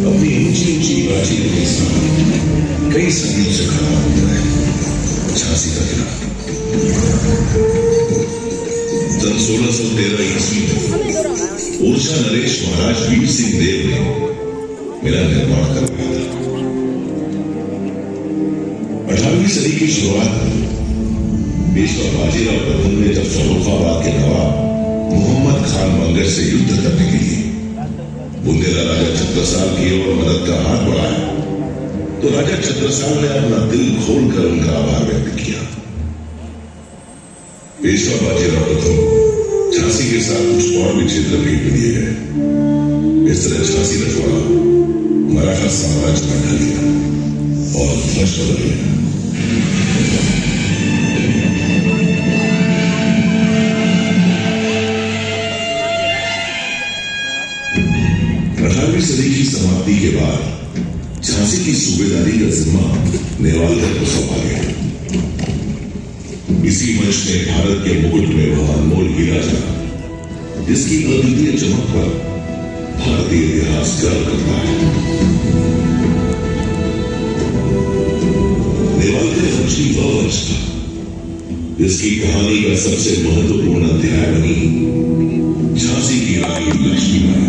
अपनी ऊंची ऊंची प्राचीन के साथ कई संगीत से खड़ा होता है झांसी का किला। सन 1613 ईस्वी में ओरछा नरेश महाराज वीर सिंह देव ने मेरा निर्माण करवाया था। 18वीं सदी की शुरुआत में पेशवा बाजीराव प्रथम ने जब फर्रुखाबाद के नवाब मोहम्मद खान मंगर से युद्ध करने के लिए बुंदेला राजा छत्रसाल की ओर मदद का हाथ बढ़ाया तो राजा छत्रसाल ने अपना दिल खोलकर उनका आभार व्यक्त किया। पेशवा बाजीराव प्रथम झांसी के साथ कुछ और भी क्षेत्र भेंट में दिए गए। इस तरह झांसी रजवाड़ा मराठा साम्राज्य में ढल गया और ध्वस्त बदल गया। सदी की समाप्ति के बाद झांसी की सूबेदारी का जिम्मा नेवालकर को सौंपा गया। इसी मंच ने भारत के मुकुट में वह अनमोल हीरा चला जिसकी अद्वितीय चमक पर भारतीय इतिहास गर्व करता है। नेवालकर वंशी वह वंश था जिसकी कहानी का सबसे महत्वपूर्ण अध्याय बनी झांसी की रानी लक्ष्मीबाई,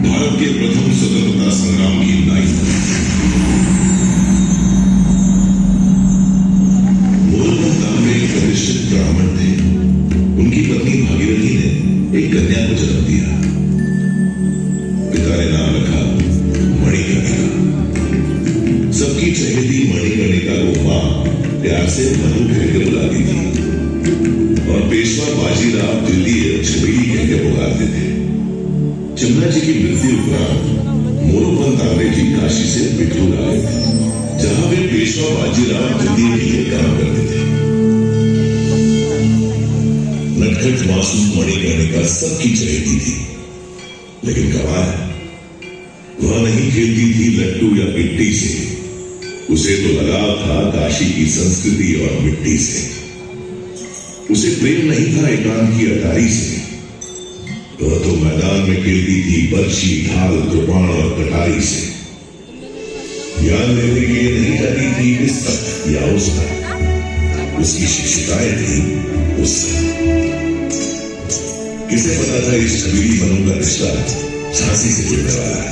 भारत के प्रथम स्वतंत्रता संग्राम की नायक। मोरबंदा में एक प्रतिष्ठित ब्राह्मण थे। उनकी पत्नी भागीरथी ने एक कन्या को जन्म दिया। पिता ने नाम रखा मणिकर्णिका। सबकी चहेती मणिकर्णिका को मां प्यार से मनु कहकर बुलाती थी और पेशवा बाजीराव द्वितीय छबीली कहकर पुकारते थे। चंद्रा जी की मृत्यु उपरांत मोरोपंत तांबे जी काशी से बिठूर आए थे जहां वे पेशवा बाजीराव द्वितीय के लिए काम करते थे। नटखट मासूम मणिकर्णिका सबकी चहेती थी, लेकिन कमाल वह नहीं खेलती थी लट्टू या गिट्टी से। उसे तो लगाव था काशी की संस्कृति और मिट्टी से। उसे प्रेम नहीं था एकांत की अटारी से। वह तो मैदान में खेलती थी बर्छी, ढाल, कृपाण और कटारी से। ज्ञान लेने के लिए नहीं जाती थी इस तक या उस तक। उसकी शिक्षिकाएं थी उस तक। किसे पता था इस छबीली मनों का रिश्ता झांसी से जुड़ने वाला है।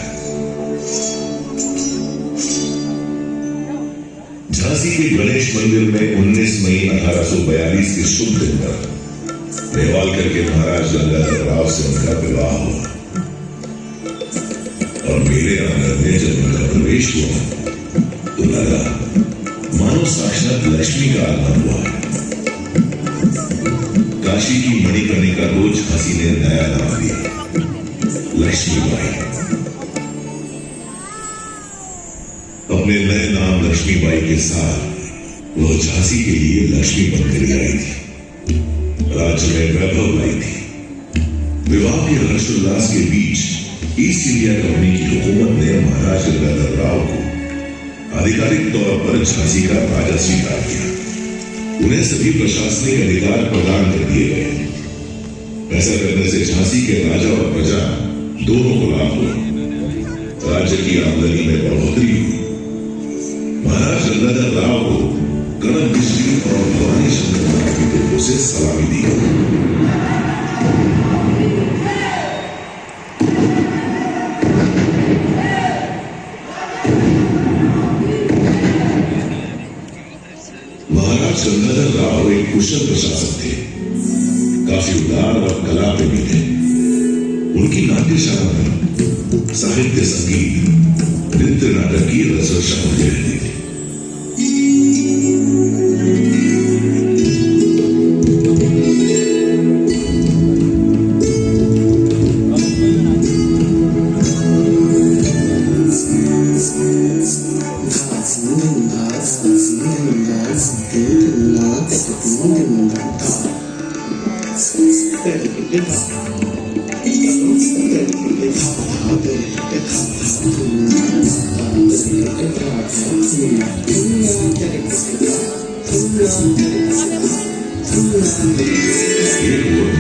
झांसी के गणेश मंदिर में 19 मई 1842 के शुभ दिन पर नेवालकर के महाराज गंगाधर राव से उनका विवाह हुआ और मेरे आंगन में जब उनका प्रवेश हुआ तो लगा मानो साक्षात लक्ष्मी का आगमन हुआ है। काशी की मणिकर्णिका को झांसी ने नया नाम दिया, लक्ष्मीबाई। अपने नए नाम लक्ष्मीबाई के साथ वह झांसी के लिए लक्ष्मी बनकर आई थी। राज्य में वैभव लाई थी। विवाह के हर्षोल्लास के बीच ईस्ट इंडिया कंपनी की हुकूमत ने महाराज गंगाधर राव को आधिकारिक तौर पर झांसी का राजा स्वीकार किया। उन्हें सभी प्रशासनिक अधिकार प्रदान कर दिए गए। ऐसा करने से झांसी के राजा और प्रजा दोनों को लाभ हुआ। राज्य की आमदनी में बढ़ोतरी हुई। महाराज गंगाधर राव को कनक बिजली और भवानी शंकर की तरफ से सलामी दी। महाराज गंगाधर राव एक कुशल प्रशासक थे, काफी उदार और कला प्रेमी थे। उनकी नाट्यशाला में साहित्य, संगीत, नृत्य, नाटक की रसरशा होती रहती थी।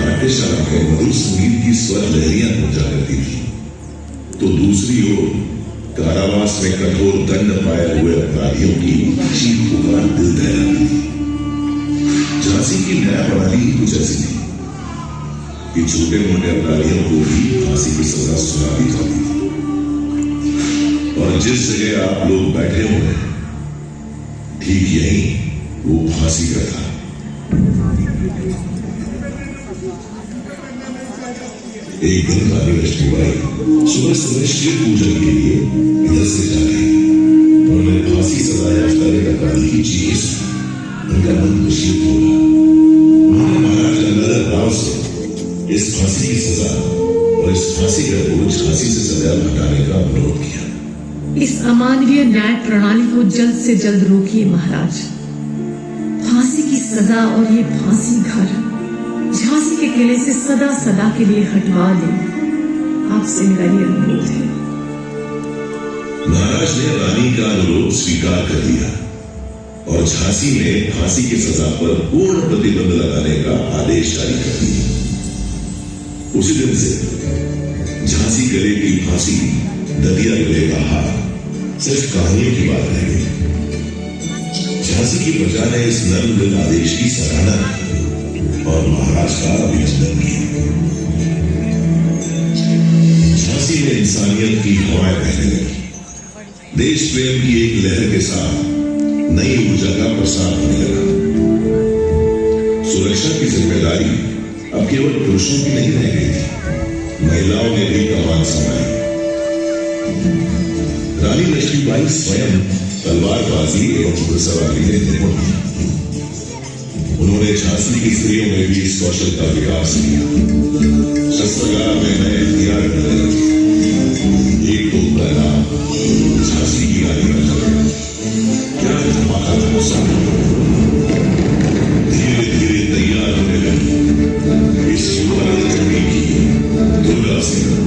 नाट्यशाला में मधुर संगीत की स्वर लहरियां गूंजा करती थी। तो दूसरी ओर कारावास में कठोर दंड पाए हुए अपराधियों की चीख पुकार दिल दहलाती थी। झांसी की न्याय प्रणाली ही कुछ ऐसी थी कि छोटे मोटे अपराधियों को भी फांसी की सजा सुना दी जाती थी। और जिस जगह आप लोग बैठे हुए हैं ठीक यही वो फांसी का था। एक दिन रानी लक्ष्मीबाई सुबह सुबह शिव पूजन के लिए इधर से जा रही। उन्होंने फांसी सजा याफ्ता अपराधी की चीख सुनी। उनका मन विचलित हो गया। उन्होंने महाराज गंगाधर राव से इस फांसी की सजा और इस फांसी का बोझ झांसी से सदैव हटाने का अनुरोध किया। इस अमानवीय न्याय प्रणाली को जल्द से जल्द रोकिए महाराज। फांसी की सजा और ये फांसी घर झांसी के किले से सदा सदा के लिए हटवा दें। आपसे मेरा ये अनुरोध है। महाराज ने रानी का अनुरोध स्वीकार कर लिया और झांसी में फांसी की सजा पर पूर्ण प्रतिबंध लगाने का आदेश जारी कर दिया। उसी दिन से झांसी गले की फांसी, ददिया गले का हार सिर्फ कहानियों की बात रह गई। झांसी की प्रजा ने इस नर्म दिल आदेश की सराहना की और महाराज का अभिनंदन किया। झांसी में इंसानियत की हवाएं बहने लगी। देश प्रेम की एक लहर के साथ नई ऊर्जा का प्रसार होने लगा। सुरक्षा की जिम्मेदारी अब केवल पुरुषों की नहीं रह गई थी, महिलाओं ने भी कमान संभाली। रानी लक्ष्मीबाई स्वयं तलवारबाजी एवं घुड़सवारी में निपुण थी। उन्होंने झांसी की स्त्रियों में भी इस कौशल का विकास किया। शस्त्रागार में नए हथियार मिलने लगे। एक तो उनका नाम झांसी की रानी रखा गया। क्या धमाका था उस धीरे धीरे तैयार होने लगी इस युवरानी करने की दुर्गा सेना।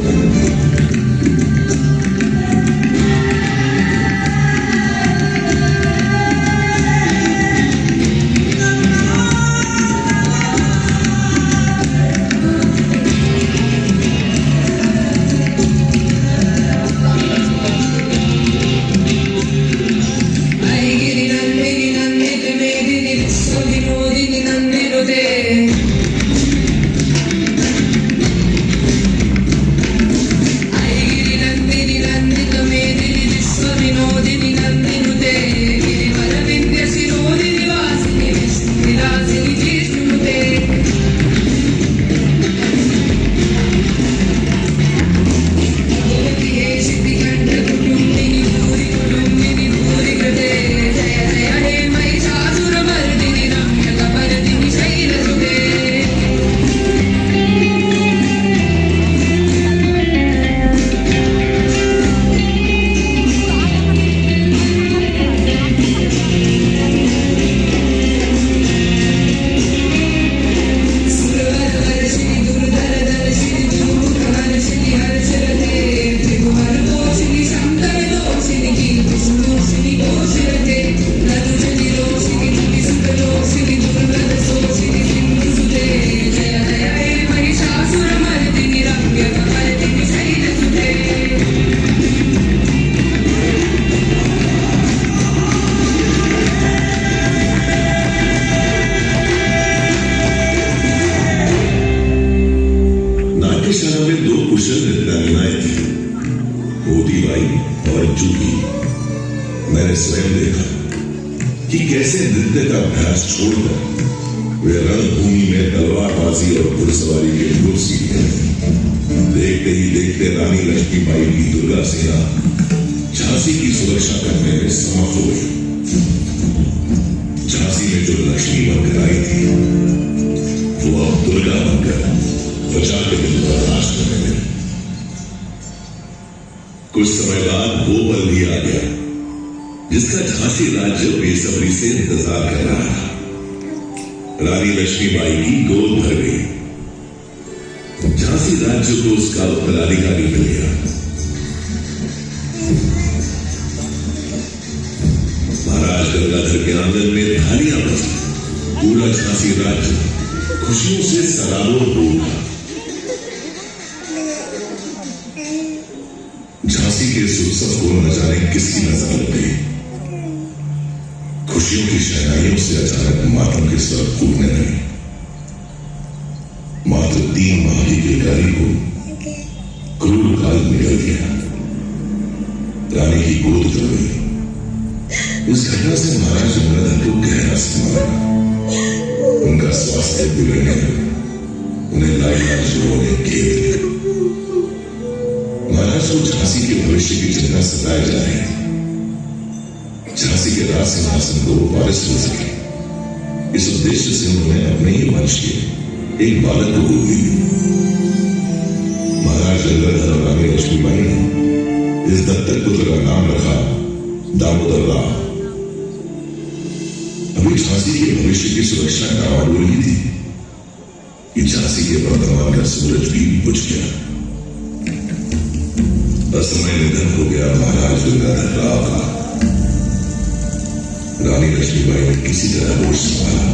मैंने स्वयं देखा कि कैसे नृत्य का अभ्यास छोड़कर वे रणभूमि में तलवारबाजी और घुड़सवारी के गुर सीखे। देखते ही देखते रानी लक्ष्मीबाई की दुर्गा सेना झांसी की सुरक्षा करने में समर्थ हो गई। झांसी में जो लक्ष्मी बनकर आई थी वो अब दुर्गा बनकर प्रजा के दिल पर राज करने लगी। कुछ समय बाद वो पल भी आ गया जिसका झांसी राज्य बेसब्री से इंतजार कर रहा था। रानी लक्ष्मीबाई की गोद भर गई। झांसी राज्य को उसका उत्तराधिकारी मिल गया। महाराज गंगाधर के आंगन में थालियां बजी। पूरा झांसी राज्य खुशियों से सराबोर हो उठा। झांसी के इस उत्सव को न जाने किसकी नजर लग गई। खुशियों की शहनाइयों से अचानक मातम के स्वर फूटने लगे। मात्र 3 माह की बेकारी को क्रूर काल निकल गया। रानी की गोद उतर गई। इस घटना से महाराज गंगाधर को गहरा सदमा लगा। उनका स्वास्थ्य बिगड़ने लगा। उन्हें लाइलाज रोने घेर लिया। महाराज को झांसी के भविष्य की चिंता सताए जा रही थी। झांसी के राज सिंहासन को वारिस हो सके, इस उद्देश्य से उन्होंने अपने ही वंश के एक बालक को गोद ली। महाराज गंगाधर और रानी लक्ष्मीबाई ने इस दत्तक पुत्र का नाम रखा दामोदर राव। अभी झांसी के भविष्य की सुरक्षा डावाडोल हो रही थी कि झांसी के वर्तमान का सूरज भी बुझ गया। असमय निधन हो गया महाराज गंगाधर राव का। रानी लक्ष्मीबाई ने किसी तरह होश संभाला।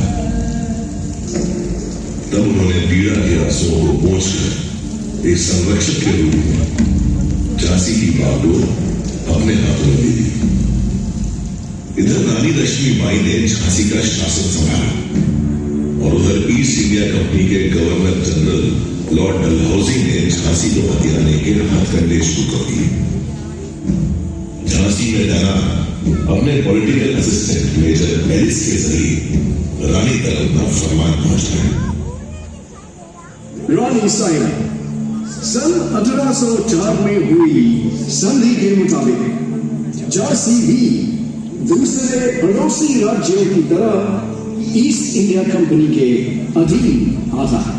तब उन्होंने पीड़ा के आंसुओं को पोंछकर एक संरक्षक के रूप में झांसी की बागडोर अपने हाथों में ले ली। इधर रानी लक्ष्मीबाई ने झांसी का शासन संभाला और उधर ईस्ट इंडिया कंपनी के गवर्नर जनरल लॉर्ड डलहौजी ने झांसी को हथियाने के हथकंडे शुरू कर दिए। झांसी में जाना अपने पॉलिटिकल असिस्टेंट मेजर एलिस के जरिए रानी तक अपना फरमान पहुंचाया। रानी साहिबा, सन 1804 में हुई संधि के मुताबिक झांसी भी दूसरे पड़ोसी राज्यों की तरह ईस्ट इंडिया कंपनी के अधीन आता है।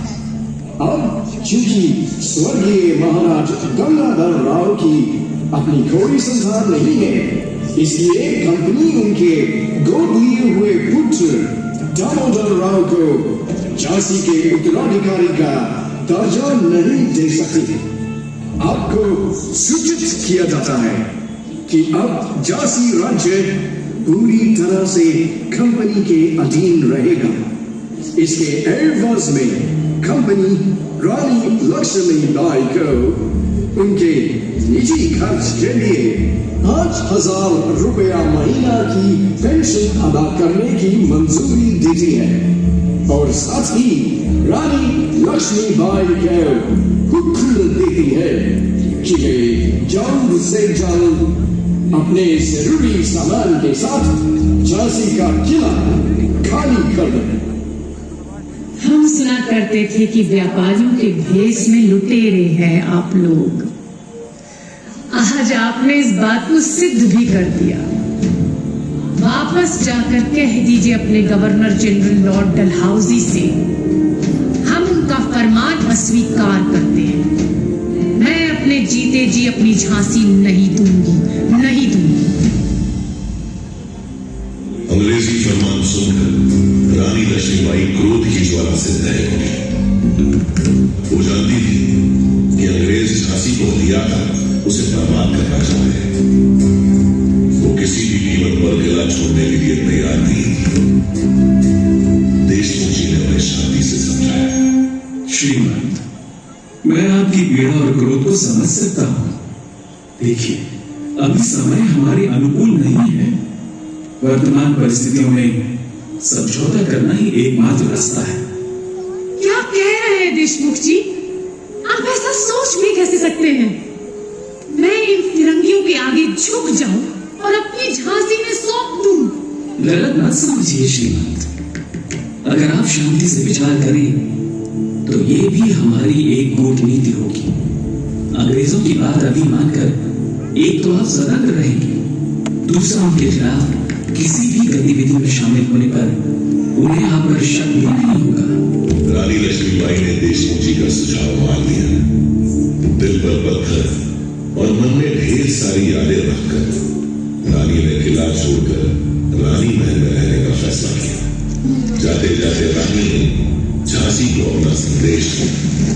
अब चूंकि स्वर्गीय महाराज गंगाधर राव की अपनी कोई संतान नहीं है, इसलिए कंपनी उनके गोद लिए हुए पुत्र दामोदर राव को झांसी के उत्तराधिकारी का दर्जा नहीं दे सकती। आपको सूचित किया जाता है कि अब झांसी राज्य पूरी तरह से कंपनी के अधीन रहेगा। इसके एवज में कंपनी रानी लक्ष्मीबाई को उनके निजी खर्च के लिए 5,000 रुपया महीना की पेंशन अदा करने की मंजूरी देती है और साथ ही रानी लक्ष्मीबाई को हुक्म देती है कि वे जल्द से जल्द अपने जरूरी सामान के साथ झांसी का किला खाली कर दें। हम सुना करते थे कि व्यापारियों के भेष में लुटेरे हैं आप लोग। आज आपने इस बात को सिद्ध भी कर दिया। वापस जाकर कह दीजिए अपने गवर्नर जनरल लॉर्ड डलहौजी से हम उनका फरमान अस्वीकार करते हैं। मैं अपने जीते जी अपनी झांसी नहीं दूंगी, नहीं दूंगी। अंग्रेजी फरमान सुनकर रानी लक्ष्मीबाई क्रोध की ज्वाला से दहक उठी। वो जानती थी कि अंग्रेज झांसी को हथिया कर उसे बर्बाद करना चाहते हैं। वो किसी भी कीमत पर किला छोड़ने के लिए तैयार नहीं थी। देशमुख जी ने उन्हें शांति से समझाया। श्रीमंत, मैं आपकी पीड़ा और क्रोध को समझ सकता हूं। देखिए, अभी समय हमारे अनुकूल नहीं है। वर्तमान परिस्थितियों में समझौता करना ही एकमात्र रास्ता है। क्या कह रहे हैं देशमुख जी? आप ऐसा सोच भी कैसे सकते हैं? मैं इन फिरंगियों के आगे झुक जाऊं और अपनी झांसी में सौंप दूं? गलत मत समझिए श्रीमंत। अगर आप शांति से विचार करें तो ये भी हमारी एक कूटनीति होगी। अंग्रेजों की बात अभी मानकर एक तो आप स्वतंत्र रहेंगे, दूसरा उनके खिलाफ किसी भी गतिविधि में शामिल होने पर उन्हें आप पर शक भी नहीं होगा। रानी लक्ष्मीबाई ने देशमुख जी का सुझाव मान लिया। दिल पर पत्थर और मन में ढेर सारी यादें रखकर रानी ने किला छोड़कर रानी महल में रहने का फैसला किया। जाते जाते रानी ने झांसी को अपना संदेश दिया।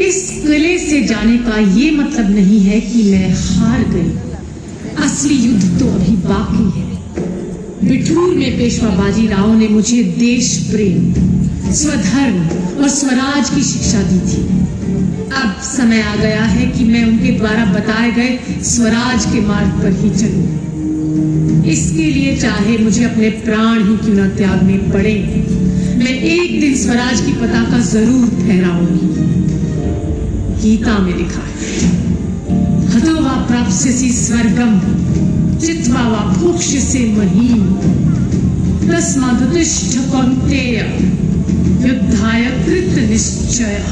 इस किले से जाने का ये मतलब नहीं है कि मैं हार गई। असली युद्ध तो अभी बाकी है। बिठूर में पेशवा बाजीराव ने मुझे देश प्रेम, स्वधर्म और स्वराज की शिक्षा दी थी। अब समय आ गया है कि मैं उनके द्वारा बताए गए स्वराज के मार्ग पर ही चलूं। इसके लिए चाहे मुझे अपने प्राण ही क्यों न त्यागने पड़े, मैं एक दिन स्वराज की पताका जरूर फहराऊंगी। गीता में लिखा है, हतो वा प्राप्स्यसि स्वर्गम चित्वा वा भोक्ष्यसे महीम तस्मादुत्तिष्ठ कौन्तेय युद्धाय कृत निश्चय।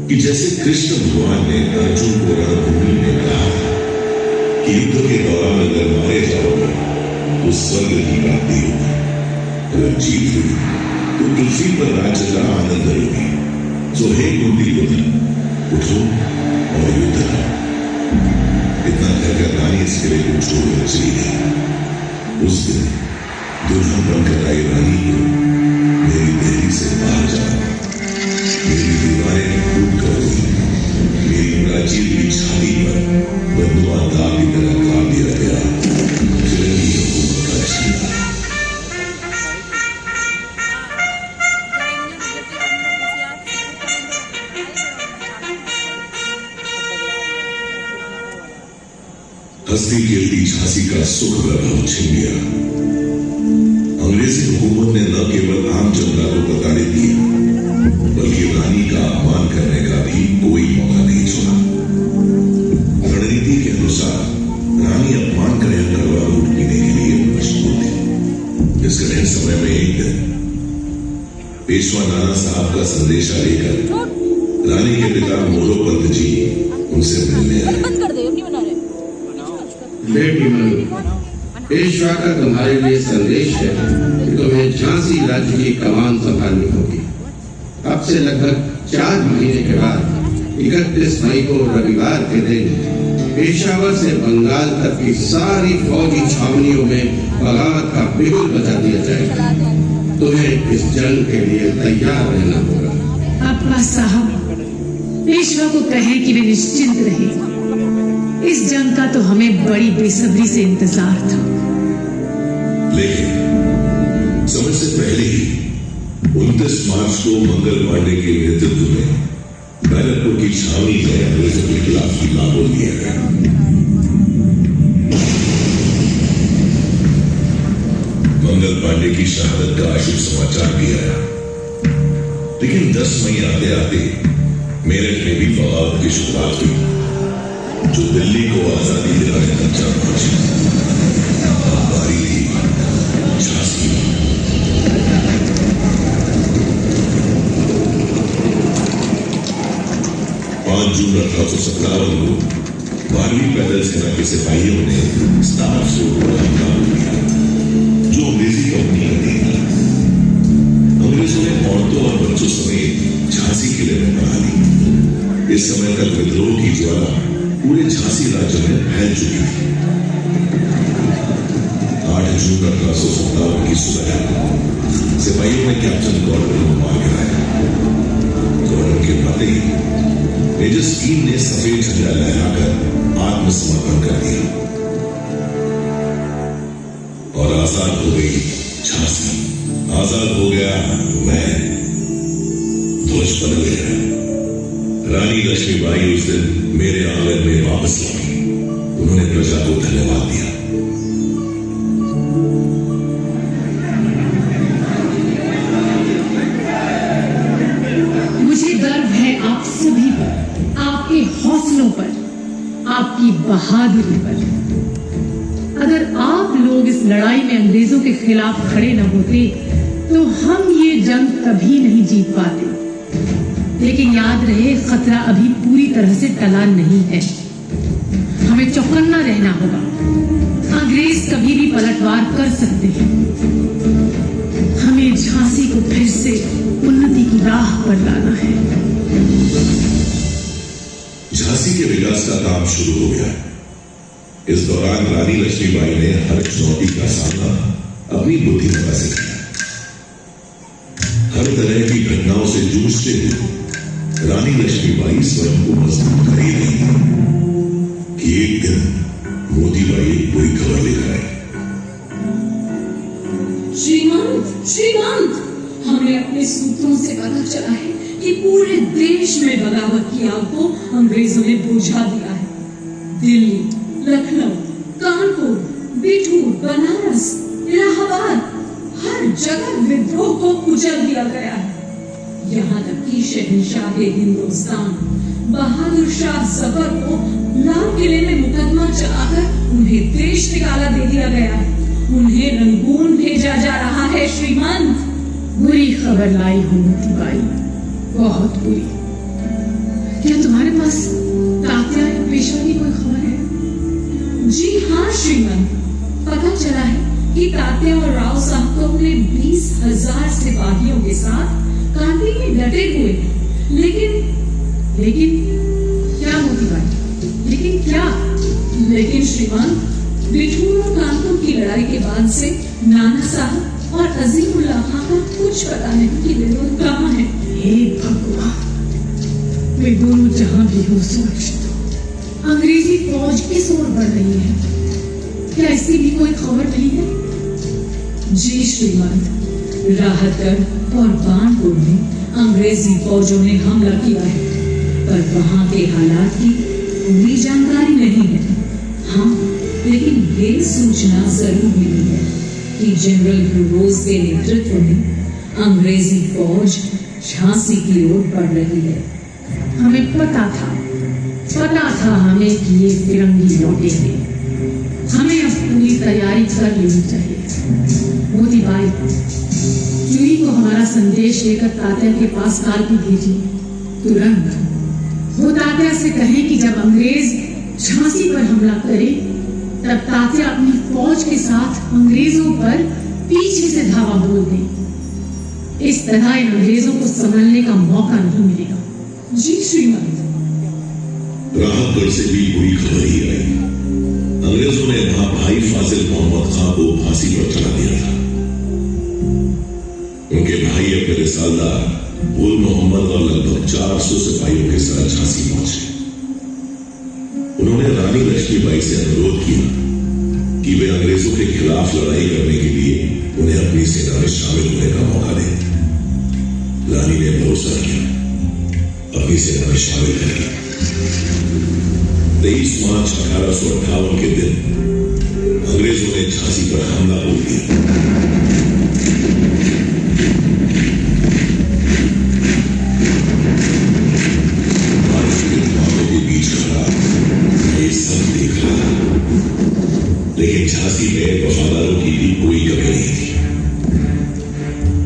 कि जैसे कृष्ण भगवान ने अर्जुन को रणभूमि में कहा कि युद्ध के दौरान अगर मारे जाओगे तो स्वर्ग की प्राप्ति होगी, अगर जीत हुई तो पृथ्वी पर राज्य का आनंद लोगे। तो हे कुंती पुत्र, उठो और युद्ध करो। इतना कहकर रानी इस किले को छोड़कर चली गई। उस दिन दुल्हन बनकर आई रानी को मेरी देहरी से बाहर जाना, मेरी दीवारें फूट कर हुई, मेरी प्राचीर की छाती पर बंधुआ दाग की तरह काट दिया गया। फिरंगी हुकूमत का झंडा। हंसती खेलती झांसी का सुख वैभव छिन गया। अंग्रेजी हुकूमत ने न केवल आम जनता को प्रताड़ित किया, बल्कि रानी का अपमान करने का भी कोई मौका नहीं छोड़ा। रणनीति के अनुसार रानी अपमान का यह कड़वा लूट पीने के लिए मजबूर थी। इस कठिन समय में एक दिन पेशवा नाना साहब का संदेशा लेकर रानी के पिता मोरोपंत जी उनसे मिलने आए। बेटी मनु, पेशवा का तुम्हारे लिए संदेश है कि तुम्हें झांसी राज्य की कमान संभालनी होगी। अब से लगभग 4 महीने के बाद 31 मई को रविवार के दिन पेशावर से बंगाल तक की सारी फौजी छावनियों में बगावत का बिगुल बजा दिया जाएगा। तुम्हें इस जंग के लिए तैयार रहना होगा। अब्बा साहब, पेशवा को कहें कि वे निश्चिंत रहे। इस जंग का तो हमें बड़ी बेसब्री से इंतजार था। लेकिन समय से पहले ही 29 मार्च को मंगल पांडे के नेतृत्व में बैरकपुर की छावनी में अंग्रेजों के खिलाफ हमला बोल दिया गया। मंगल पांडे की शहादत का शुभ समाचार भी आया। लेकिन 10 मई आते आते मेरठ में भी बगावत की शुरुआत हुई, जो दिल्ली को आजादी दिलाने तक जा पहुंची। बारी थी झांसी। 5 जून 1857 को 12वीं पैदल सेना के सिपाहियों ने स्टार फोर्ट पर हमला किया, जो अंग्रेजी कंपनी का देन था। अंग्रेजों ने औरतों और बच्चों समेत झांसी किले में बढ़ा ली। इस समय तक विद्रोह की ज्वाला पूरे झांसी राज्य में फैल चुकी थी। 8 जून 1857 की सुबह सिपाहियों ने कैप्टन गॉर्डन को मार गिराया। गॉर्डन के मरते ही मेजर स्कीन ने सफेद झंडा लहराकर आत्मसमर्पण कर दिया और आजाद हो गई झांसी। आजाद हो गया मैं, ध्वज बदल गया। रानी लक्ष्मीबाई उस दिन मेरे आंगन में वापस लौटी। उन्होंने प्रजा को धन्यवाद दिया। मुझे गर्व है आप सभी पर, आपके हौसलों पर, आपकी बहादुरी पर। अगर आप लोग इस लड़ाई में अंग्रेजों के खिलाफ खड़े न होते तो हम ये जंग कभी नहीं जीत पाते। लेकिन याद रहे, खतरा अभी पूरी तरह से टला नहीं है। हमें चौकन्ना रहना होगा। अंग्रेज कभी भी पलटवार कर सकते हैं। हमें झांसी को फिर से उन्नति की राह पर लाना है। झांसी के विकास का काम शुरू हो गया। इस दौरान रानी लक्ष्मीबाई ने हर चुनौती का सामना अपनी बुद्धिमत्ता से किया। हर तरह की घटनाओं से जूझते हुए रानी लक्ष्मीबाई स्वयं को मजबूत कर ही रही थी कि एक दिन मोतीबाई एक बुरी खबर लेकर आई। श्रीमंत, श्रीमंत, हमने हमें अपने सूत्रों से पता चला है कि पूरे देश में बगावत की आग को अंग्रेजों ने बुझा दिया है। दिल्ली, लखनऊ, कानपुर, बिठूर, बनारस, इलाहाबाद, हर जगह विद्रोह को कुचल दिया गया है। यहाँ तक कि शहंशाह हिंदुस्तान बहादुर शाह जफर को लाल किले में मुकदमा चलाकर उन्हें देश निकाला दे दिया गया है। उन्हें रंगून भेजा जा रहा है श्रीमंत। बुरी खबर लाई हूँ मोतीबाई, बहुत बुरी। क्या तुम्हारे पास तात्या या पेशवा की कोई खबर है? जी हाँ श्रीमंत, पता चला है कि तात्या और राव साहब को अपने 20,000 सिपाहियों के साथ कांदी में डटे हुए हैं। लेकिन क्या मोतीबाई, लेकिन क्या? लेकिन श्रीमंत, बिठूर और कानपुर की लड़ाई के बाद से नाना साहब और अजीमुल्लाह खां का कुछ पता नहीं कि वे लोग कहाँ हैं। हे भगवान, वे दोनों जहां भी हो सुरक्षित हो। अंग्रेजी फौज किस ओर बढ़ रही है? क्या इसकी भी कोई खबर नहीं है? जी श्रीमंत, राहतगढ़ और कानपुर में अंग्रेजी फौजों ने हमला किया है, पर वहां के हालात की पूरी जानकारी नहीं है। हाँ, लेकिन ये सूचना जरूर मिली है कि जनरल ब्रूरोज के नेतृत्व में अंग्रेजी फौज झांसी की ओर बढ़ रही है। हमें पता था हमें कि ये फिरंगी लौटेंगे। हमें अब पूरी तैयारी कर लेनी चाहिए। मोतीबाई, चूड़ी को हमारा संदेश लेकर तात्या के पास काल की भेजिए तुरंत। वो तात्या से कहें कि जब अंग्रेज झांसी पर हमला करे तब तात्या अपनी फौज के साथ अंग्रेजों पर पीछे से धावा बोल दें। इस तरह इन अंग्रेजों को संभलने का मौका नहीं मिलेगा। जी श्रीमंत। राहतगढ़ से भी बुरी खबर ही आई। अंग्रेजों ने वहां भाई फाजिल मोहम्मद खां को फांसी पर चढ़ा दिया था। उनके भाई अपने रिसालदार गुल मोहम्मद और लगभग 400 सिपाहियों के साथ झांसी पहुंचे। उन्होंने रानी लक्ष्मीबाई से अनुरोध किया कि वे अंग्रेजों के खिलाफ लड़ाई करने के लिए उन्हें अपनी सेना में शामिल होने का मौका दें। रानी ने भरोसा किया, अपनी सेना में शामिल कर लिया। 23 मार्च 1858 के दिन अंग्रेजों ने झांसी पर हमला बोल दिया। बारिश के धुआं के बीच खड़ा ये सब देख रहा, लेकिन झांसी में वफादारों की भी कोई कमी नहीं थी।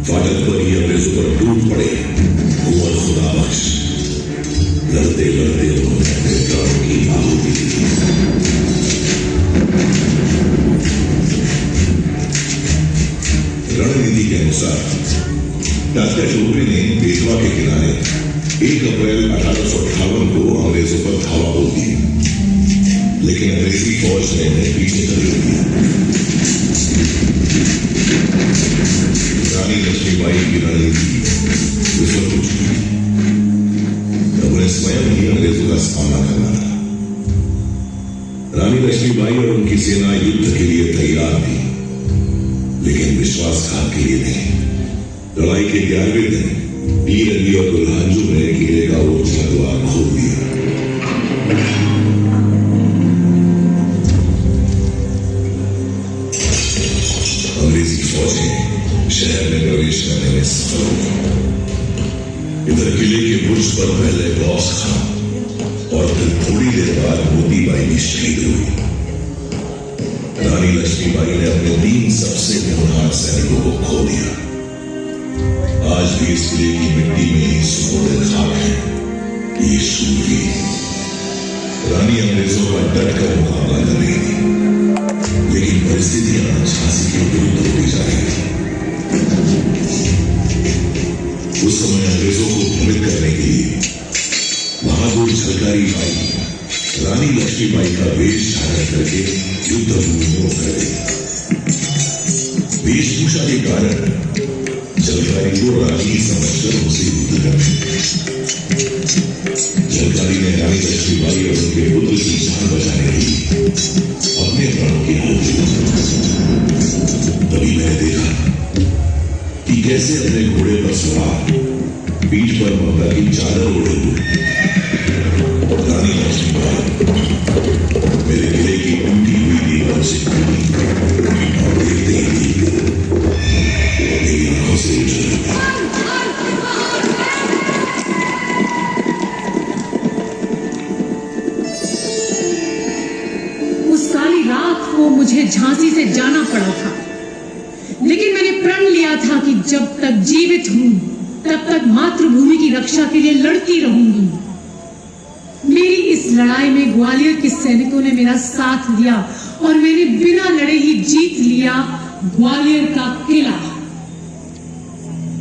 फाटक पर ही अंग्रेजों पर टूट पड़े कुंवर खुदाबख्श। लड़ते लड़ते उन्होंने अपने प्राणों की आहुति दी। रणनीति के अनुसार तात्या टोपे ने पेशवा के किनारे 1 अप्रैल 1858 को अंग्रेजों पर धावा बोल दी, लेकिन अंग्रेजी फौज ने उन्हें पीछे कर लिया। रानी लक्ष्मीबाई की रणनीति विफल हो चुकी। अब उन्हें स्वयं ही अंग्रेजों का सामना करना था। रानी लक्ष्मीबाई और उनकी सेना युद्ध के लिए तैयार थी, लेकिन विश्वासघात के लिए नहीं। लड़ाई के 11वें दिन पीर अली और दुल्हांजू ने किले का ऊंचा द्वार खोल दिया। अंग्रेजी फौजें शहर में प्रवेश करने में सफल हो गई। इधर किले के बुर्ज पर पहले गौस खां और फिर थोड़ी देर बाद मोतीबाई भी शहीद हुई। रानी लक्ष्मीबाई ने अपने 3 सबसे होनहार सैनिकों को खो दिया। आज भी इस किले की मिट्टी में सुनहरे खाक है ये शूरवीर। रानी अंग्रेजों का डटकर मुकाबला कर रही थी, लेकिन परिस्थितियां झांसी के विरुद्ध होती जा रही थी। उस समय अंग्रेजों को भ्रमित करने के लिए बहादुर झलकारी बाई रानी लक्ष्मीबाई का वेश धारण करके युद्ध भूमि में उतर गई। वेशभूषा के कारण झलकारी को रानी समझकर उसे युद्ध करने। झलकारी ने रानी लक्ष्मीबाई और उनके पुत्र की जान बचाने के लिए अपने प्राणों की आहुति दी। तभी मैंने देखा कि कैसे अपने घोड़े पर मुझे झांसी से जाना पड़ा था, लेकिन मैंने प्रण लिया था कि जब तक जीवित हूं तब तक मातृभूमि की रक्षा के लिए लड़ती रहूंगी। मेरी इस लड़ाई में ग्वालियर के सैनिकों ने मेरा साथ दिया और मैंने बिना लड़े ही जीत लिया ग्वालियर का किला।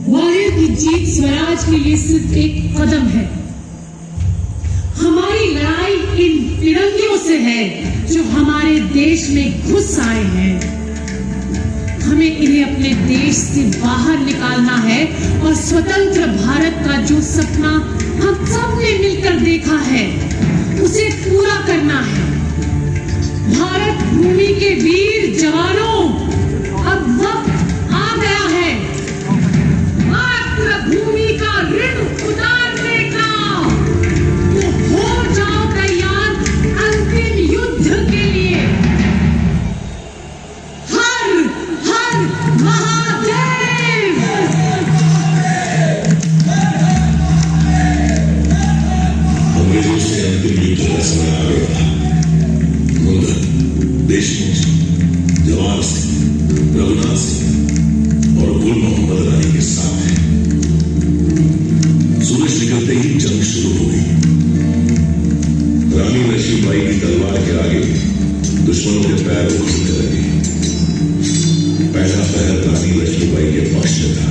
ग्वालियर की जीत स्वराज के लिए सिर्फ एक कदम है। हमारी लड़ाई इन फिरंगियों से है जो हमारे देश में घुस आए हैं। हमें इन्हें अपने देश से बाहर निकालना है और स्वतंत्र भारत का जो सपना हम सब ने मिलकर देखा है उसे पूरा करना है। भारत भूमि के वीर जवानों, अब वक्त आ गया है मातृभूमि का ऋण उतारने का। तो हो जाओ तैयार अंतिम युद्ध के लिए। हर हर महादेव। अंग्रेजों से अंतिम युद्ध का समय आ गया था। मुंदर, देशमुख, जवाहर सिंह, रघुनाथ सिंह और गुल मोहम्मद रानी के साथ है। सूरज निकलते ही जंग शुरू हो गई। रानी लक्ष्मीबाई की तलवार के आगे दुश्मनों के पैर उखड़ने लगे। पहला पहर रानी लक्ष्मीबाई के पक्ष में था।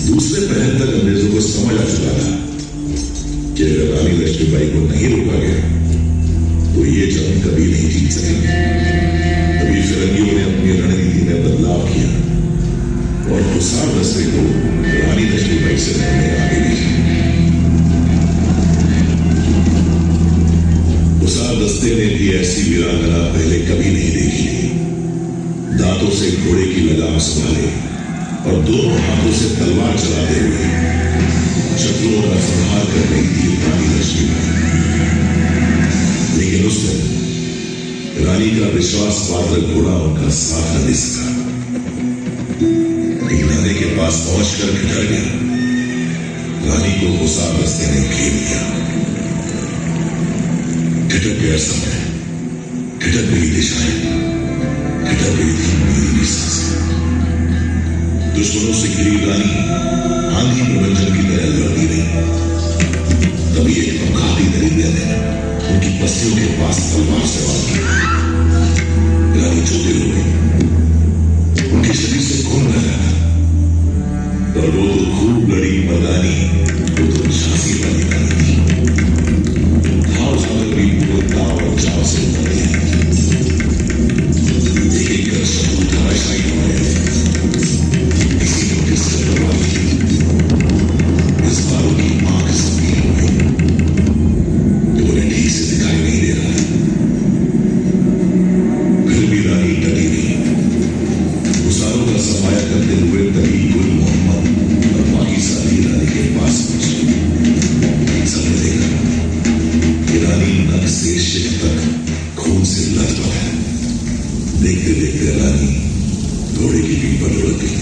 दूसरे पहर तक अंग्रेजों को समझ आ चुका था कि अगर रानी लक्ष्मीबाई को नहीं रोका गया तो ये जंग कभी नहीं जीत सकेंगे। तभी फिरंगियों ने अपनी रणनीति में बदलाव किया और हुसार दस्ते को रानी लक्ष्मीबाई से लड़ने आगे भेजा। हुसार दस्ते ने भी ऐसी वीरांगना पहले कभी नहीं देखी थी। दांतों से घोड़े की लगाम संभाले और दोनों हाथों से तलवार चलाते हुए शत्रुओं का संहार कर रही थी रानी लक्ष्मीबाई। लेकिन उस दिन रानी का विश्वास पात्र घोड़ा उनका साथ न दे सका। नाले के पास पहुंचकर खिठर गया। रानी को हुसार दस्ते ने घेर लिया। खिठक गया समय, खिठक गई दिशाएं, खिठक गई थी मेरी भी सांसें। दुश्मनों से घिरी रानी आंधी प्रबंधन की तरह लड़ती रही। तभी एक घाती दरिंदे ने उनकी पस्तियों के पास तलवार से वार की। रानी चौधरी हो गई। उनके शरीर से खून बह रहा था और वो तो खूब लड़ी मर्दानी, वो तो झांसी वाली रानी थी। घाव जाकर भी वो दाव और चाव से उतरती है। एक एक कर शत्रु धराशायी हो गए। किसी को किससे परवाह नहीं। इस बारों की आंख संगीन हो गई तो उन्हें ठीक से दिखाई नहीं दे रहा। फिर भी रानी डटी नहीं। हुसारों का सफाया करते हुए तभी गुल मोहम्मद और बाकी सारी रानी के पास पहुंचे। सबने देखा कि रानी नख से शिर तक खून से लथपथ है। देखते देखते रानी घोड़े की पीठ पर लुढ़क गई।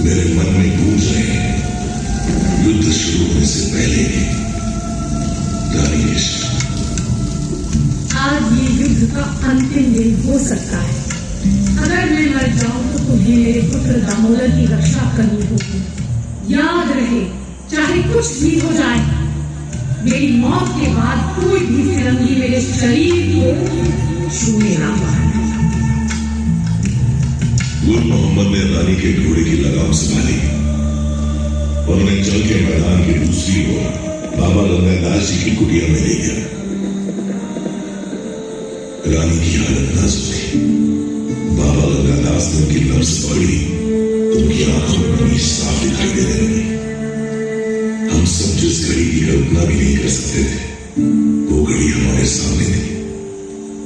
मेरे मन में गूंज रहे हैं युद्ध शुरू होने से पहले ही रानी के शब्द। आज ये युद्ध का अंतिम दिन हो सकता है। अगर मैं मर जाऊं तो तुम्हें मेरे पुत्र दामोदर की रक्षा करनी होगी। याद रहे, चाहे कुछ भी हो जाए, मेरी मौत के बाद कोई भी फिरंगी मेरे शरीर को छूने ना पाए। गुल मोहम्मद ने रानी के घोड़े की लगाम संभाली और उन्हें जंग के मैदान की दूसरी ओर बाबा गंगादास जी की कुटिया में ले गया। रानी की हालत नाजुक थी। बाबा गंगादास ने उनकी नब्ज पकड़ी तो उनकी आंखों में नमी साफ दिखाई देने लगी। हम सब जिस घड़ी की कल्पना भी नहीं कर सकते थे वो घड़ी हमारे सामने थी।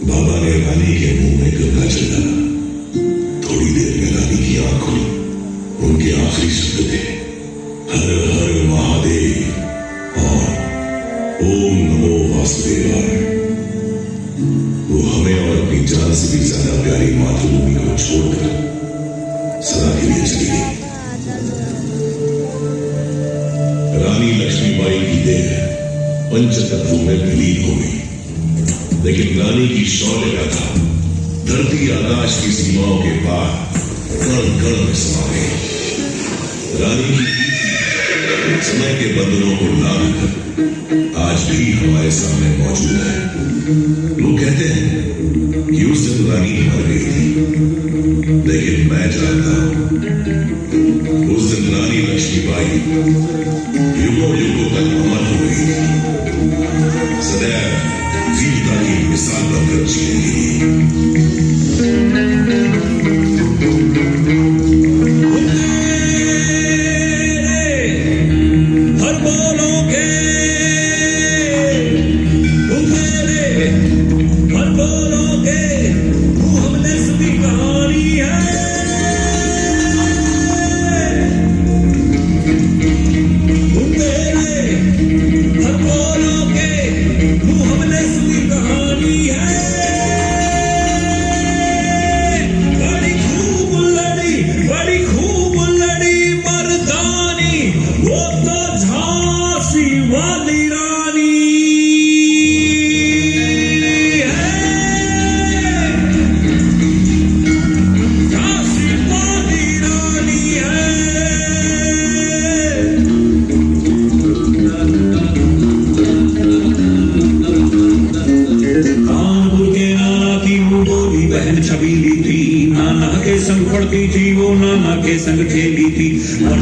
बाबा ने रानी के मुंह में गंगा जल डाला। थोड़ी देर में रानी की आंख खुली। उनके आखिरी शब्द थे हर हर महादेव और ओम नमो वासुदेवाय। वो हमें और अपनी जान से भी ज्यादा प्यारी मातृभूमि को छोड़कर सदा के लिए चली गई। रानी लक्ष्मीबाई की देह पंचतत्वों में विलीन हो गई, लेकिन रानी की शौर्य का था धरती आकाश की सीमाओं के पार कण कण में समा गई। रानी की समय के बंधनों को लांघ कर आज भी हमारे सामने मौजूद है। लोग कहते हैं कि उस दिन रानी मर गई थी, लेकिन मैं जानता हूं उस दिन रानी लक्ष्मीबाई युगों युगों तक अमर हो गई थी, सदैव वीरता की मिसाल बनकर जिएगी। छबीली थी, नाना के संग पढ़ती थी, वो नाना के संग खेली थी। और